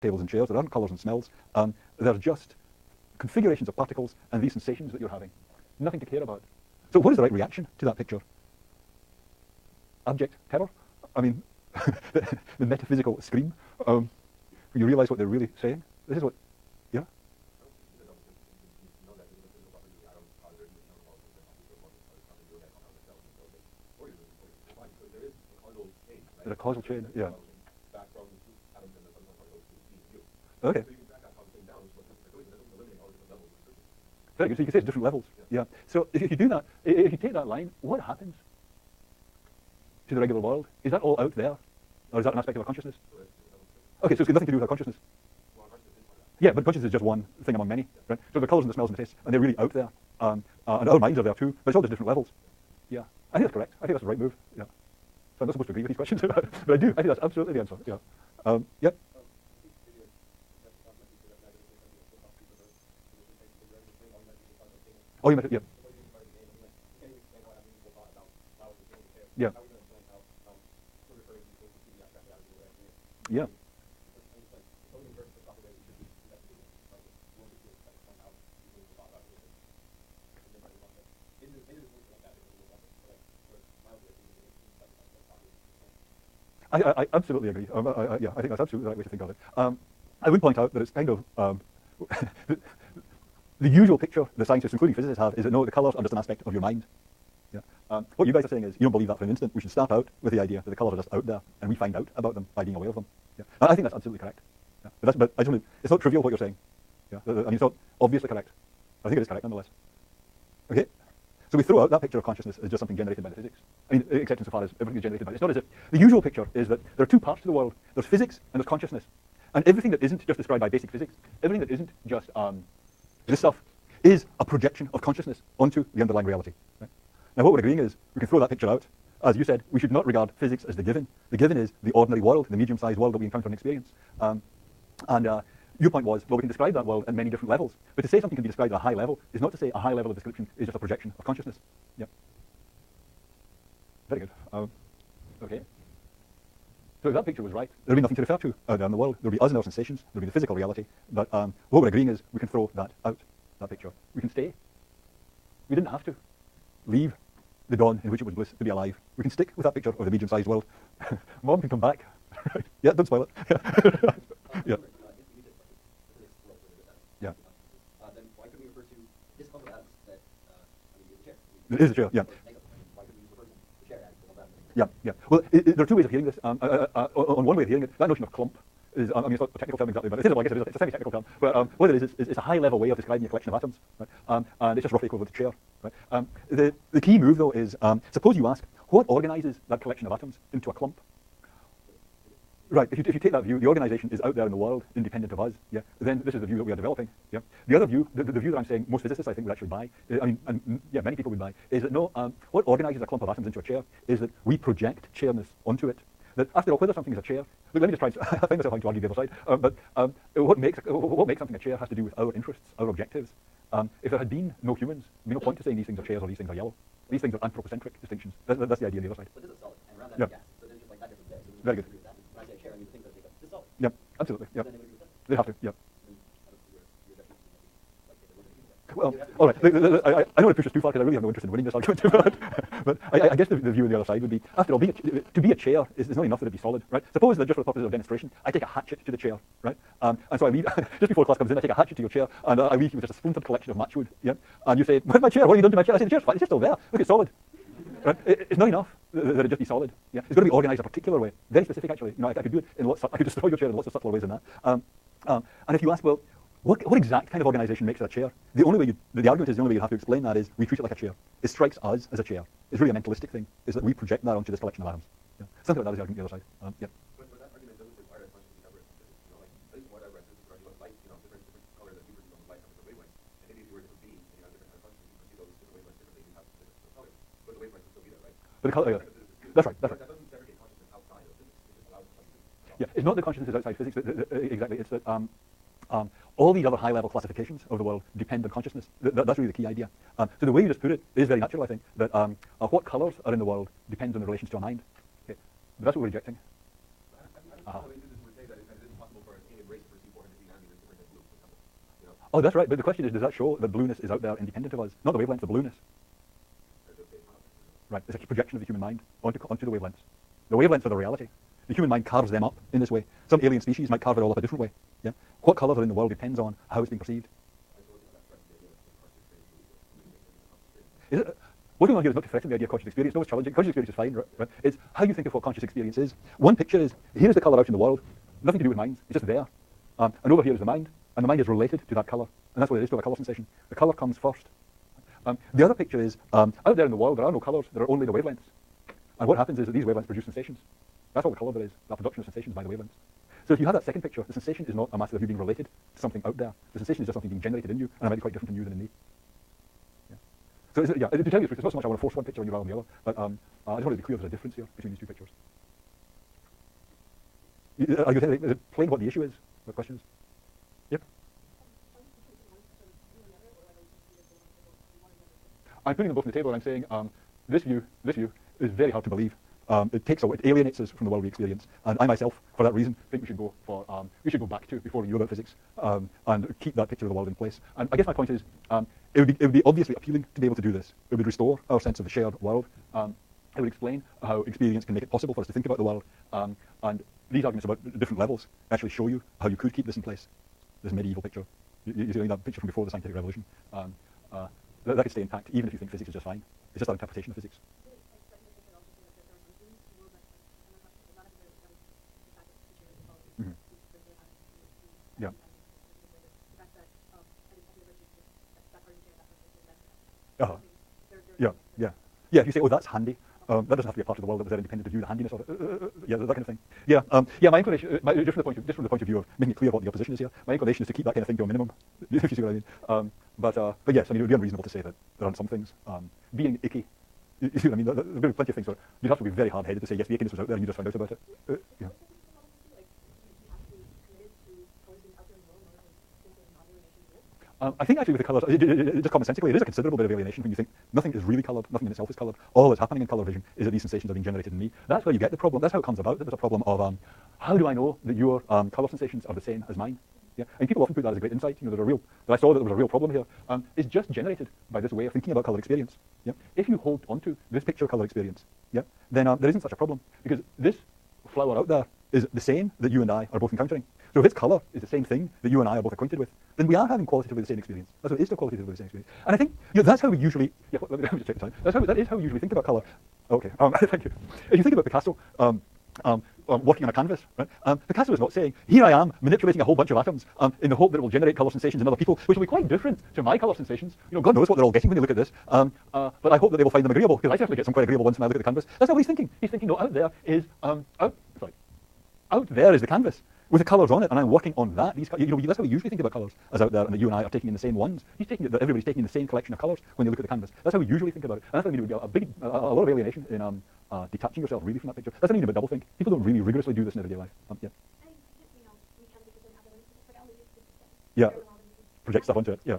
tables and chairs, there aren't colours and smells. They're just configurations of particles and these sensations that you're having. Nothing to care about. So what is the right reaction to that picture? Abject terror? I mean, the metaphysical scream? When you realise what they're really saying? This is what, yeah? There's a causal chain, yeah. Okay. Very good. So you can say it's different levels. Yeah. So if you do that, if you take that line, what happens to the regular world? Is that all out there, or is that an aspect of our consciousness? Okay, so it's got nothing to do with our consciousness. Yeah, but consciousness is just one thing among many, right? So the colours and the smells and the tastes, and they're really out there, and our minds are there too. But it's all just different levels. Yeah, I think that's correct. I think that's the right move. Yeah. So I'm not supposed to agree with these questions, but I do. I think that's absolutely the answer. Yeah. Yep. Oh, you meant it, yeah. Yeah. Yeah. I absolutely agree. Yeah, I think that's absolutely the right way to think of it. I would point out that it's kind of the usual picture that scientists, including physicists, have is that no, the colours are just an aspect of your mind. Yeah. What you guys are saying is you don't believe that for an instant. We should start out with the idea that the colours are just out there, and we find out about them by being aware of them. Yeah. And I think that's absolutely correct. Yeah. But I just want to, it's not trivial what you're saying. Yeah. I mean, it's not obviously correct. I think it is correct nonetheless. Okay. So we throw out that picture of consciousness as just something generated by the physics. I mean, except insofar as everything is generated by it. It's not as if the usual picture is that there are two parts to the world. There's physics and there's consciousness. And everything that isn't just described by basic physics, everything that isn't just this stuff, is a projection of consciousness onto the underlying reality. Right? Now what we're agreeing is we can throw that picture out. As you said, we should not regard physics as the given. The given is the ordinary world, the medium-sized world that we encounter and experience. Your point was, well, we can describe that world at many different levels. But to say something can be described at a high level is not to say a high level of description is just a projection of consciousness. Yep. Very good. Okay. So if that picture was right, there would be nothing to refer to out there in the world. There would be us and our sensations. There would be the physical reality. But what we're agreeing is we can throw that out, that picture. We can stay. We didn't have to leave the dawn in which it was bliss to be alive. We can stick with that picture of the medium-sized world. Mom can come back. Right. Yeah, don't spoil it. Yeah. Yeah. Then why could we refer to this clump of atoms that, is a chair? It is a chair, yeah. Why could we refer to the chair as a clump of atoms? Yeah, yeah. Well, there are two ways of hearing this. On one way of hearing it, that notion of clump is, I mean, it's not a technical term exactly, but I guess it is, it's a semi-technical term. But what it is it's a high-level way of describing a collection of atoms, right? And it's just roughly equivalent to chair, right? The key move, though, is suppose you ask, what organizes that collection of atoms into a clump? Right, if you take that view, the organisation is out there in the world, independent of us, yeah, then this is the view that we are developing, yeah. The other view, the view that I'm saying most physicists, I think, would actually buy, I mean, and yeah, many people would buy, is that no, what organises a clump of atoms into a chair is that we project chairness onto it. That after all, whether something is a chair, look, let me just try, I find myself having to argue the other side, but what makes something a chair has to do with our interests, our objectives. If there had been no humans, there'd be no point to saying these things are chairs or these things are yellow. These things are anthropocentric distinctions. That's the idea on the other side. But this is solid, and around that Yeah. is gas. So there's just like that difference there. So Very good. agree with that. When I say a chair, I mean the things that take up. This is solid. Yep, absolutely, yep. Then they would agree with that. They have to, yep. Well, Well, all right. I don't want to push this too far because I really have no interest in winning this argument. But I guess the view on the other side would be, after all, to be a chair is not enough that it be solid, right? Suppose that just for the purposes of demonstration, I take a hatchet to the chair, right? And so I leave, just before class comes in, I take a hatchet to your chair, and I leave you with just a splintered collection of matchwood, yeah? And you say, where's my chair? What have you done to my chair? I say, the chair's fine, it's just still there. Look, it's solid. Right? It's not enough that it just be solid. Yeah? It's got to be organised a particular way, very specific actually. You know, I could do it in lots. I could destroy your chair in lots of subtler ways than that. And if you ask, well, what exact kind of organisation makes it a chair? The argument is the only way you have to explain that is we treat it like a chair. It strikes us as a chair. It's really a mentalistic thing. Is that we project that onto this collection of atoms. Yeah? Something like that is the argument on the other side. Yeah. But that argument doesn't require a conscious discovery. You know, like this is what I read. This is where you look light. You know, different colors that you perceive on the light have different wavelengths. And maybe if you were a different being and you have different kind of consciousness, you perceive those different wavelengths differently. You have different colors, but the wavelengths will still be there, right? But the colour, that's right. That's right. That doesn't segregate consciousness outside of physics. It just allows consciousness. Yeah, it's not that consciousness is outside physics. Exactly. It's that all these other high-level classifications of the world depend on consciousness. That's really the key idea. So the way you just put it is very natural, I think, that what colours are in the world depends on the relations to our mind. Okay. But that's what we're rejecting. How do we do this? We say that it is possible for an alien race to Oh, that's right. But the question is, does that show that blueness is out there independent of us? Not the wavelength, the blueness. Right. It's a projection of the human mind onto the wavelengths. The wavelengths are the reality. The human mind carves them up in this way. Some alien species might carve it all up a different way. Yeah. What colours are in the world depends on how it's being perceived. Is it? What's going on here is not to threaten the idea of conscious experience. No, it's challenging. Conscious experience is fine, right? It's how you think of what conscious experience is. One picture is, here's the colour out in the world. Nothing to do with minds. It's just there. And over here is the mind. And the mind is related to that colour. And that's what it is to have a colour sensation. The colour comes first. The other picture is, out there in the world, there are no colours. There are only the wavelengths. And what happens is that these wavelengths produce sensations. That's all the colour there is, that production of sensations by the wavelengths. So if you have that second picture, the sensation is not a matter of you being related to something out there. The sensation is just something being generated in you, and it might be quite different in you than in me. Yeah. So to tell you the truth, it's not so much I want to force one picture on you rather than the other, but I just want to be clear there's a difference here between these two pictures. Are you is it plain what the issue is? What question is? Yep. I'm putting them both on the table and I'm saying this view is very hard to believe. It alienates us from the world we experience, and I myself, for that reason, think we should go back to before we knew about physics, and keep that picture of the world in place. And I guess my point is, it would be obviously appealing to be able to do this. It would restore our sense of the shared world. It would explain how experience can make it possible for us to think about the world, and these arguments about different levels actually show you how you could keep this in place. This medieval picture, you see that picture from before the scientific revolution. That could stay intact even if you think physics is just fine. It's just our interpretation of physics. Yeah. Yeah, if you say, oh, that's handy, that doesn't have to be a part of the world that was there independent of you, the handiness of it. Yeah, that kind of thing. Yeah, my inclination, just from the point of view of making it clear what the opposition is here, my inclination is to keep that kind of thing to a minimum, if you see what I mean. But yes, I mean, it would be unreasonable to say that there aren't some things. Being icky, you see what I mean? There's been plenty of things where you'd have to be very hard-headed to say, yes, the ickiness was out there and you just found out about it. Yeah. I think actually with the colours, just commonsensically, it is a considerable bit of alienation when you think nothing is really coloured, nothing in itself is coloured. All that's happening in colour vision is that these sensations are being generated in me. That's where you get the problem. That's how it comes about. There's a problem of how do I know that your colour sensations are the same as mine? Yeah, and people often put that as a great insight. You know, that I saw that there was a real problem here. It's just generated by this way of thinking about colour experience. Yeah, if you hold onto this picture of colour experience, yeah, then there isn't such a problem because this flower out there is the same that you and I are both encountering. So if its colour is the same thing that you and I are both acquainted with, then we are having qualitatively the same experience. That's what it is to qualitatively the same experience. And I think that's how we usually. Yeah, let me just check the time. That is how we usually think about colour. Okay, thank you. If you think about Picasso, working on a canvas, right? Picasso is not saying, here I am manipulating a whole bunch of atoms in the hope that it will generate colour sensations in other people, which will be quite different to my colour sensations. You know, God knows what they're all getting when they look at this. But I hope that they will find them agreeable, because I certainly get some quite agreeable ones when I look at the canvas. That's not what he's thinking. He's thinking, no, out there is out there is the canvas with the colours on it, and I'm working on that. These, that's how we usually think about colours, as out there, and that you and I are taking in the same ones. He's taking it that everybody's taking in the same collection of colours when they look at the canvas. That's how we usually think about it. And that's why I mean it would be a lot of alienation in detaching yourself really from that picture. That's what I mean about doublethink. People don't really rigorously do this in everyday life. Yeah. Yeah. Project stuff onto it. Yeah.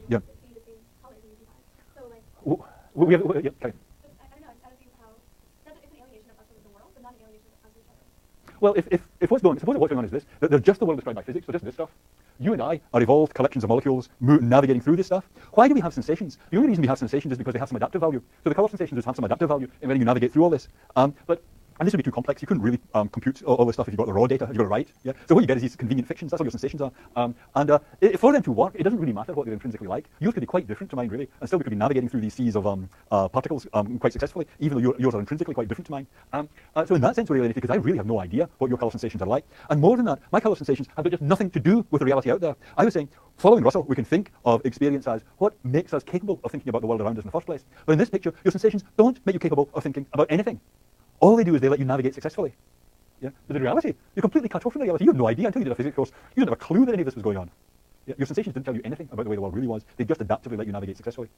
Yeah. We have, yeah, okay. Well, if what's going, suppose what's going on is this, that there's just the world described by physics, so just this stuff. You and I are evolved collections of molecules navigating through this stuff. Why do we have sensations? The only reason we have sensations is because they have some adaptive value. So the colour sensations just have some adaptive value in when you navigate through all this. And this would be too complex. You couldn't really compute all this stuff if you got the raw data, if you got it right. Yeah. So what you get is these convenient fictions. That's what your sensations are. For them to work, it doesn't really matter what they're intrinsically like. Yours could be quite different to mine, really, and still we could be navigating through these seas of particles quite successfully, even though yours are intrinsically quite different to mine. So in that sense, we're alienated because I really have no idea what your colour sensations are like. And more than that, my colour sensations have got just nothing to do with the reality out there. I was saying, following Russell, we can think of experience as what makes us capable of thinking about the world around us in the first place. But in this picture, your sensations don't make you capable of thinking about anything. All they do is they let you navigate successfully. Yeah? But in reality, you're completely cut off from the reality. You have no idea until you did a physics course. You didn't have a clue that any of this was going on. Yeah? Your sensations didn't tell you anything about the way the world really was. They just adaptively let you navigate successfully.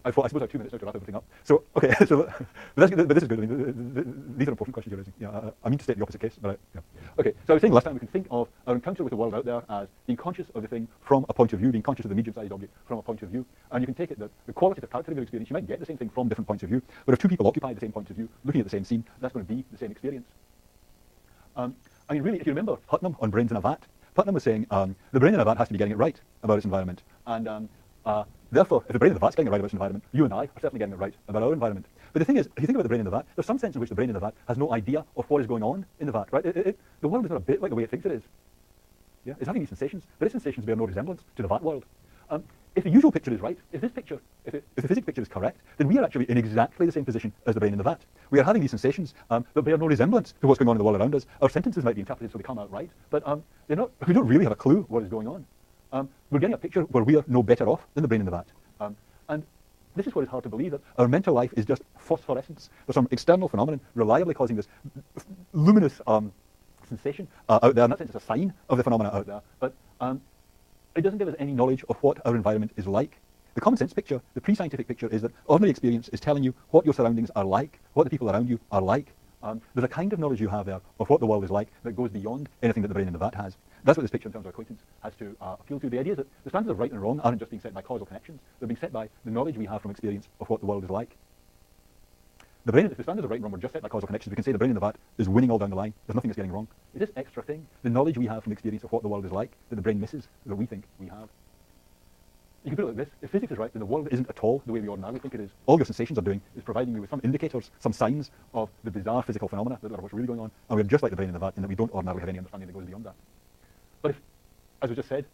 I suppose I have 2 minutes now to wrap everything up. So, okay, so, but this is good. I mean, these are important questions you're raising. Yeah, I mean to state the opposite case, but yeah. Okay, so I was saying last time we can think of our encounter with the world out there as being conscious of the thing from a point of view, being conscious of the medium-sized object from a point of view. And you can take it that the qualitative character of your experience, you might get the same thing from different points of view, but if 2 people occupy the same point of view, looking at the same scene, that's going to be the same experience. I mean, really, if you remember Putnam on Brains in a Vat, Putnam was saying the brain in a vat has to be getting it right about its environment. And therefore, if the brain in the vat's getting it right about its environment, you and I are certainly getting it right about our environment. But the thing is, if you think about the brain in the vat, there's some sense in which the brain in the vat has no idea of what is going on in the vat, right? The world is not a bit like the way it thinks it is. Yeah? It's having these sensations, but its sensations bear no resemblance to the vat world. If the usual picture is right, if this picture, if the physics picture is correct, then we are actually in exactly the same position as the brain in the vat. We are having these sensations that bear no resemblance to what's going on in the world around us. Our sentences might be interpreted so they come out right, but we don't really have a clue what is going on. We're getting a picture where we are no better off than the brain in the vat. And this is what is hard to believe, that our mental life is just phosphorescence. There's some external phenomenon reliably causing this luminous sensation out there, and that sense it's a sign of the phenomena out there. But it doesn't give us any knowledge of what our environment is like. The common sense picture, the pre-scientific picture, is that ordinary experience is telling you what your surroundings are like, what the people around you are like. There's a kind of knowledge you have there of what the world is like that goes beyond anything that the brain in the vat has. That's what this picture in terms of acquaintance has to appeal to. The idea is that the standards of right and wrong aren't just being set by causal connections, they're being set by the knowledge we have from experience of what the world is like. The brain, if the standards of right and wrong were just set by causal connections, we can say the brain in the vat is winning all down the line. There's nothing that's getting wrong. It's this extra thing, the knowledge we have from experience of what the world is like, that the brain misses, that we think we have. You can put it like this: if physics is right, then the world isn't at all the way we ordinarily think it is. All your sensations are doing is providing you with some indicators, some signs of the bizarre physical phenomena that are what's really going on, and we're just like the brain in the vat in that we don't ordinarily have any understanding that goes beyond that. But if, as we just said,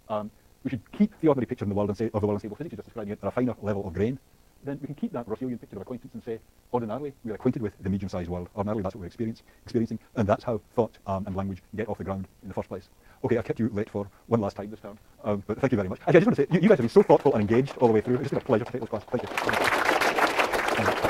we should keep the ordinary picture in the world and say, well, physics is just describing it at a finer level of grain, then we can keep that Russellian picture of acquaintance and say, ordinarily, we are acquainted with the medium-sized world. Ordinarily, that's what we're experiencing, and that's how thought and language get off the ground in the first place. Okay, I've kept you late for one last time this term, but thank you very much. Actually, I just want to say, you guys have been so thoughtful and engaged all the way through. It's just been a pleasure to take this class. Thank you.